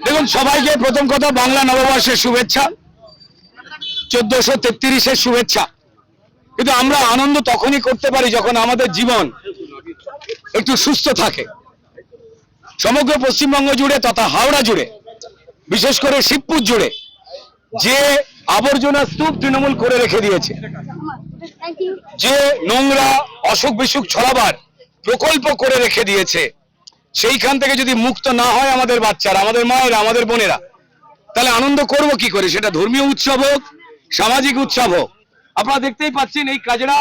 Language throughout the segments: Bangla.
দেখুন, সবাইকে প্রথম কথা বাংলা নববর্ষের শুভেচ্ছা, 1433-এর শুভেচ্ছা। কিন্তু আমরা আনন্দ তখনই করতে পারি যখন আমাদের জীবন একটু সুস্থ থাকে। সমগ্র পশ্চিমবঙ্গ জুড়ে তথা হাওড়া জুড়ে, বিশেষ করে শিবপুর জুড়ে যে আবর্জনা স্তূপ তৃণমূল করে রেখে দিয়েছে, যে নোংরা অসুখ বিসুখ ছড়াবার প্রকল্প করে রেখে দিয়েছে, সেইখান থেকে যদি মুক্ত না হয় আমাদের বাচ্চারা, আমাদের মায়েরা, আমাদের বোনেরা, তাহলে আনন্দ করব কি করে? সেটা ধর্মীয় উৎসব হোক, সামাজিক উৎসব হোক। আপনারা দেখতেই পাচ্ছেন এই কাজরা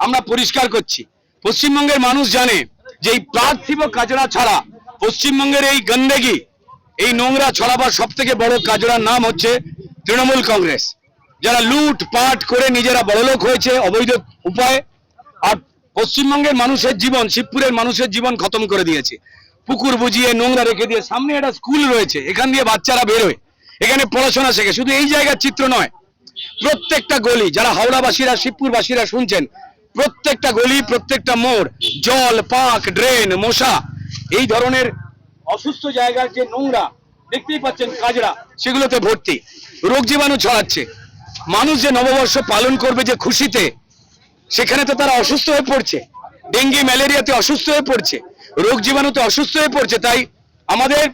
আমরা পরিষ্কার করছি। পশ্চিমবঙ্গের মানুষ জানে যে এই পার্থিব কাজরা ছাড়া পশ্চিমবঙ্গের এই গন্ডগি, এই নোংরা ছড়াবার সব থেকে বড় কাজরার নাম হচ্ছে তৃণমূল কংগ্রেস, যারা লুট পাট করে নিজেরা বড়লোক হয়েছে অবৈধ উপায়ে, আর পশ্চিমবঙ্গের মানুষের জীবন, শিবপুরের মানুষের জীবন খতম করে দিয়েছে। পুকুর বুঝিয়ে নোংরা রেখে দিয়ে, সামনে একটা স্কুল রয়েছে, এখান দিয়ে বাচ্চারা বেরোয়, এখানে পড়াশোনা শেখে। শুধু এই জায়গার চিত্র নয়, প্রত্যেকটা গলি, যারা হাওড়াবাসীরা, শিবপুরবাসীরা শুনছেন, প্রত্যেকটা গলি, প্রত্যেকটা মোড়, জল, পাক, ড্রেন, মশা, এই ধরনের অসুস্থ জায়গার যে নোংরা দেখতেই পাচ্ছেন কাজরা, সেগুলোতে ভর্তি, রোগ জীবাণু ছড়াচ্ছে। মানুষ যে নববর্ষ পালন করবে যে খুশিতে, সেখানে তো তারা অসুস্থ হয়ে পড়ছে, ডেঙ্গি ম্যালেরিয়াতে অসুস্থ হয়ে পড়ছে, রোগ জীবাণুতে অসুস্থ হয়ে পড়ছে। তাই আমাদের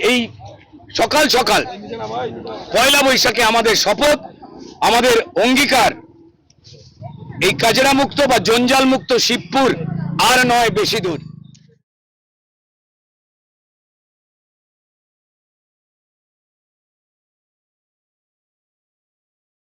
এই সকাল সকাল পয়লা বৈশাখে আমাদের শপথ, আমাদের অঙ্গীকার, এই কাজরা মুক্ত বা জঞ্জাল মুক্ত শিবপুর আর নয় বেশি দূর।